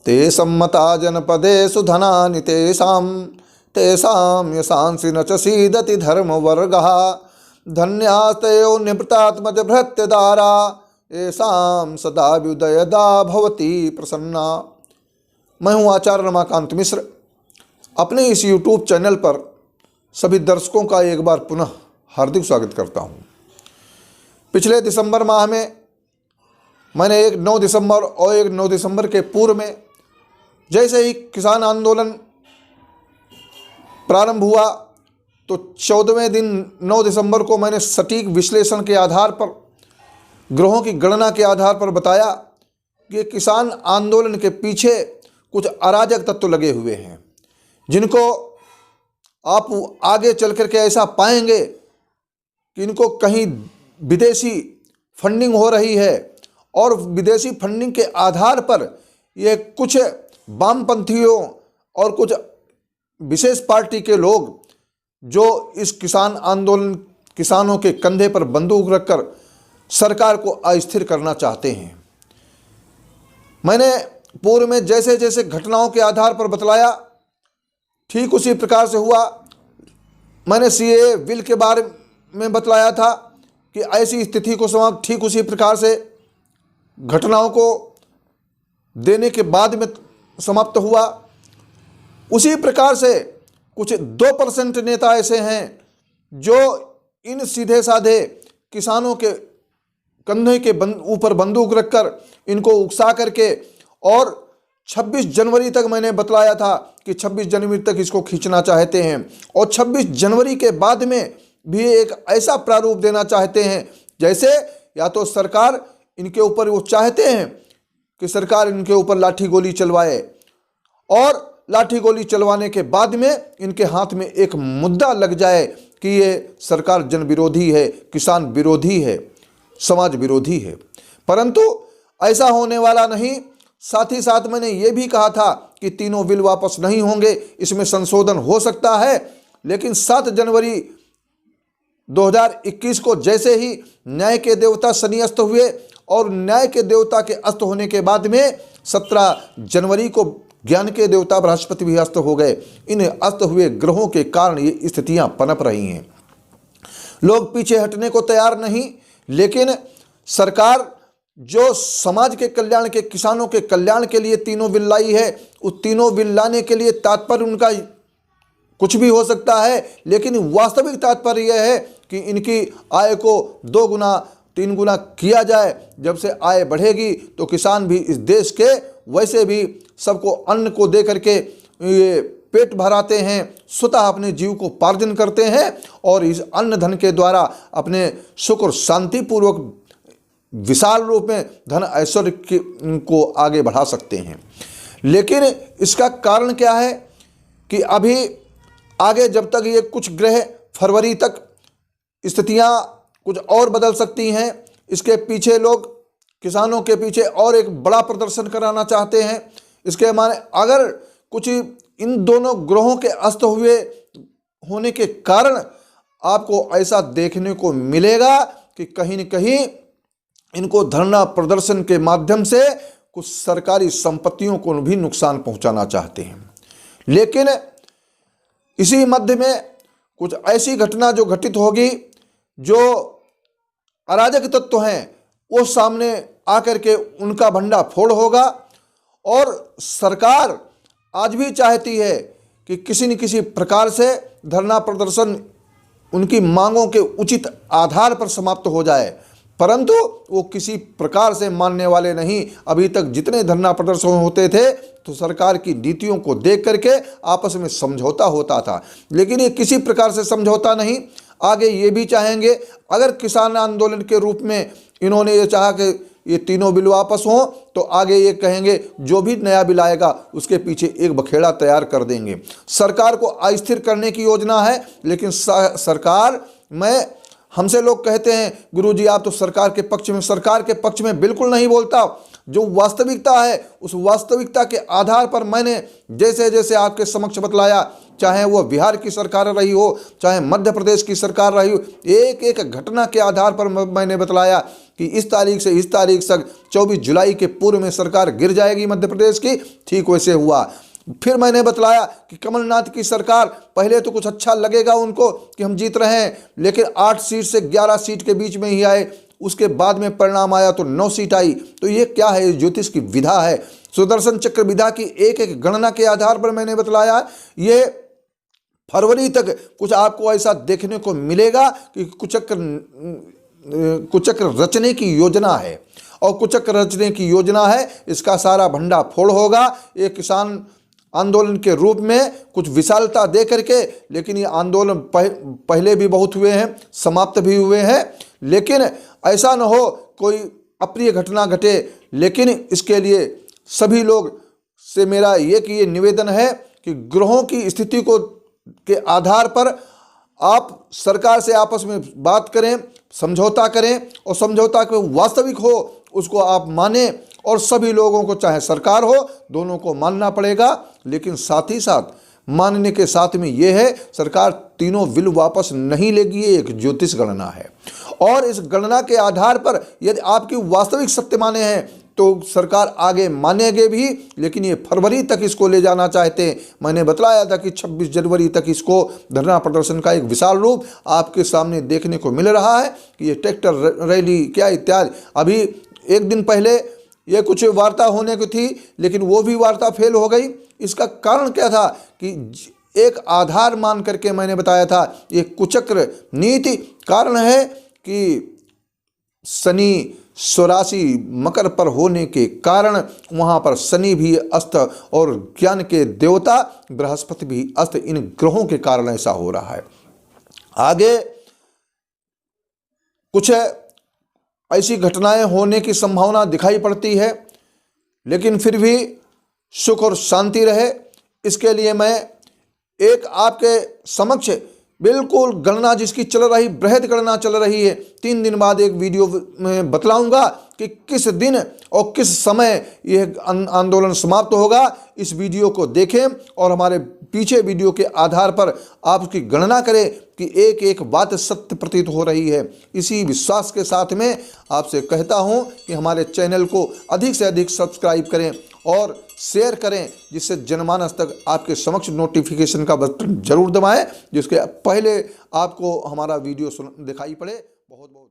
ते सम्मता जनपदेषु धनानि तेषां तेषां यशांसि न च सीदति धर्मवर्गः धन्यास्तयो निवृत्तात्मज भृत्यदारा येषां सदा व्युदयदा भवति प्रसन्ना। मैं हूँ आचार्य रमाकांत मिश्र। अपने इस YouTube चैनल पर सभी दर्शकों का एक बार पुनः हार्दिक स्वागत करता हूँ। पिछले दिसंबर माह में मैंने एक 9 दिसंबर और एक 9 दिसंबर के पूर्व में जैसे ही किसान आंदोलन प्रारंभ हुआ तो 14वें दिन 9 दिसंबर को मैंने सटीक विश्लेषण के आधार पर, ग्रहों की गणना के आधार पर बताया कि किसान आंदोलन के पीछे कुछ अराजक तत्व लगे हुए हैं, जिनको आप आगे चल कर के ऐसा पाएंगे कि इनको कहीं विदेशी फंडिंग हो रही है और विदेशी फंडिंग के आधार पर ये कुछ वामपंथियों और कुछ विशेष पार्टी के लोग जो इस किसान आंदोलन, किसानों के कंधे पर बंदूक रखकर सरकार को अस्थिर करना चाहते हैं। मैंने पूर्व में जैसे जैसे घटनाओं के आधार पर बतलाया, ठीक उसी प्रकार से हुआ। मैंने सीएए बिल के बारे में बतलाया था कि ऐसी स्थिति को समाप्त ठीक उसी प्रकार से घटनाओं को देने के बाद में समाप्त हुआ। उसी प्रकार से कुछ 2% नेता ऐसे हैं जो इन सीधे साधे किसानों के कंधे के ऊपर बंदूक रखकर इनको उकसा करके, और 26 जनवरी तक मैंने बतलाया था कि 26 जनवरी तक इसको खींचना चाहते हैं और 26 जनवरी के बाद में भी एक ऐसा प्रारूप देना चाहते हैं जैसे या तो सरकार इनके ऊपर, वो चाहते हैं कि सरकार इनके ऊपर लाठी गोली चलवाए और लाठी गोली चलवाने के बाद में इनके हाथ में एक मुद्दा लग जाए कि ये सरकार जन विरोधी है, किसान विरोधी है, समाज विरोधी है। परंतु ऐसा होने वाला नहीं। साथ ही साथ मैंने ये भी कहा था कि तीनों बिल वापस नहीं होंगे, इसमें संशोधन हो सकता है, लेकिन 7 जनवरी 2021 को जैसे ही न्याय के देवता शनि अस्त हुए और न्याय के देवता के अस्त होने के बाद में 17 जनवरी को ज्ञान के देवता बृहस्पति भी अस्त हो गए। इन अस्त हुए ग्रहों के कारण ये स्थितियां पनप रही हैं। लोग पीछे हटने को तैयार नहीं, लेकिन सरकार जो समाज के कल्याण के, किसानों के कल्याण के लिए तीनों बिल लाई है, उस तीनों बिल लाने के लिए तात्पर्य उनका कुछ भी हो सकता है, लेकिन वास्तविक तात्पर्य यह है कि इनकी आय को 2 गुना 3 गुना किया जाए। जब से आय बढ़ेगी तो किसान भी इस देश के वैसे भी सबको अन्न को दे करके ये पेट भराते हैं, स्वतः अपने जीव को पार्जन करते हैं और इस अन्न धन के द्वारा अपने सुख और शांतिपूर्वक विशाल रूप में धन ऐश्वर्य को आगे बढ़ा सकते हैं। लेकिन इसका कारण क्या है कि अभी आगे जब तक ये कुछ ग्रह फरवरी तक स्थितियां कुछ और बदल सकती हैं, इसके पीछे लोग किसानों के पीछे और एक बड़ा प्रदर्शन कराना चाहते हैं। इसके माने अगर कुछ इन दोनों ग्रहों के अस्त हुए होने के कारण आपको ऐसा देखने को मिलेगा कि कहीं न कहीं इनको धरना प्रदर्शन के माध्यम से कुछ सरकारी संपत्तियों को भी नुकसान पहुंचाना चाहते हैं। लेकिन इसी मध्य में कुछ ऐसी घटना जो घटित होगी, जो अराजक तत्व हैं वो सामने आकर के उनका भंडा फोड़ होगा। और सरकार आज भी चाहती है कि किसी न किसी प्रकार से धरना प्रदर्शन उनकी मांगों के उचित आधार पर समाप्त हो जाए, परंतु वो किसी प्रकार से मानने वाले नहीं। अभी तक जितने धरना प्रदर्शन होते थे तो सरकार की नीतियों को देख करके आपस में समझौता होता था, लेकिन ये किसी प्रकार से समझौता नहीं। आगे ये भी चाहेंगे, अगर किसान आंदोलन के रूप में इन्होंने ये चाहा कि ये तीनों बिल वापस हों, तो आगे ये कहेंगे जो भी नया बिल आएगा उसके पीछे एक बखेड़ा तैयार कर देंगे। सरकार को अस्थिर करने की योजना है, लेकिन सरकार में हमसे लोग कहते हैं गुरुजी आप तो सरकार के पक्ष में, सरकार के पक्ष में बिल्कुल नहीं बोलता। जो वास्तविकता है उस वास्तविकता के आधार पर मैंने जैसे जैसे आपके समक्ष बतलाया चाहे वो बिहार की सरकार रही हो, चाहे मध्य प्रदेश की सरकार रही हो, एक एक घटना के आधार पर मैंने बतलाया कि इस तारीख से इस तारीख तक 24 जुलाई के पूर्व में सरकार गिर जाएगी मध्य प्रदेश की। ठीक वैसे हुआ। फिर मैंने बतलाया कि कमलनाथ की सरकार, पहले तो कुछ अच्छा लगेगा उनको कि हम जीत रहे हैं, लेकिन 8 सीट से 11 सीट के बीच में ही आए। उसके बाद में परिणाम आया तो 9 सीट आई। तो ये क्या है? ज्योतिष की विधा है, सुदर्शन चक्र विधा की एक एक गणना के आधार पर मैंने बतलाया। ये फरवरी तक कुछ आपको ऐसा देखने को मिलेगा कि कुचक्र रचने की योजना है, और कुचक्र रचने की योजना है, इसका सारा भंडा फोड़ होगा। एक किसान आंदोलन के रूप में कुछ विशालता दे करके, लेकिन ये आंदोलन पहले भी बहुत हुए हैं, समाप्त भी हुए हैं। लेकिन ऐसा न हो कोई अप्रिय घटना घटे। लेकिन इसके लिए सभी लोग से मेरा ये निवेदन है कि ग्रहों की स्थिति के आधार पर आप सरकार से आपस में बात करें, समझौता करें, और समझौता को वास्तविक हो उसको आप माने। और सभी लोगों को, चाहे सरकार हो, दोनों को मानना पड़ेगा। लेकिन साथ ही साथ मानने के साथ में ये है, सरकार तीनों बिल वापस नहीं लेगी। ये एक ज्योतिष गणना है, और इस गणना के आधार पर यदि आपकी वास्तविक सत्य माने हैं तो सरकार आगे मानेगे भी। लेकिन ये फरवरी तक इसको ले जाना चाहते हैं। मैंने बतलाया था कि 26 जनवरी तक इसको धरना प्रदर्शन का एक विशाल रूप आपके सामने देखने को मिल रहा है कि ये ट्रैक्टर रैली क्या इत्यादि। अभी एक दिन पहले ये कुछ वार्ता होने की थी, लेकिन वो भी वार्ता फेल हो गई। इसका कारण क्या था कि एक आधार मान करके मैंने बताया था, ये कुचक्र नीति कारण है कि शनि स्वराशि मकर पर होने के कारण वहाँ पर शनि भी अस्त और ज्ञान के देवता बृहस्पति भी अस्त। इन ग्रहों के कारण ऐसा हो रहा है। आगे कुछ ऐसी घटनाएं होने की संभावना दिखाई पड़ती है, लेकिन फिर भी सुख और शांति रहे, इसके लिए मैं एक आपके समक्ष बिल्कुल गणना जिसकी चल रही, बृहद गणना चल रही है, 3 दिन बाद एक वीडियो में बतलाऊंगा कि किस दिन और किस समय यह आंदोलन समाप्त होगा। इस वीडियो को देखें और हमारे पीछे वीडियो के आधार पर आप उसकी गणना करें कि एक एक बात सत्य प्रतीत हो रही है। इसी विश्वास के साथ में आपसे कहता हूं कि हमारे चैनल को अधिक से अधिक सब्सक्राइब करें और शेयर करें, जिससे जनमानस तक आपके समक्ष नोटिफिकेशन का बटन जरूर दबाएं, जिसके पहले आपको हमारा वीडियो दिखाई पड़े। बहुत बहुत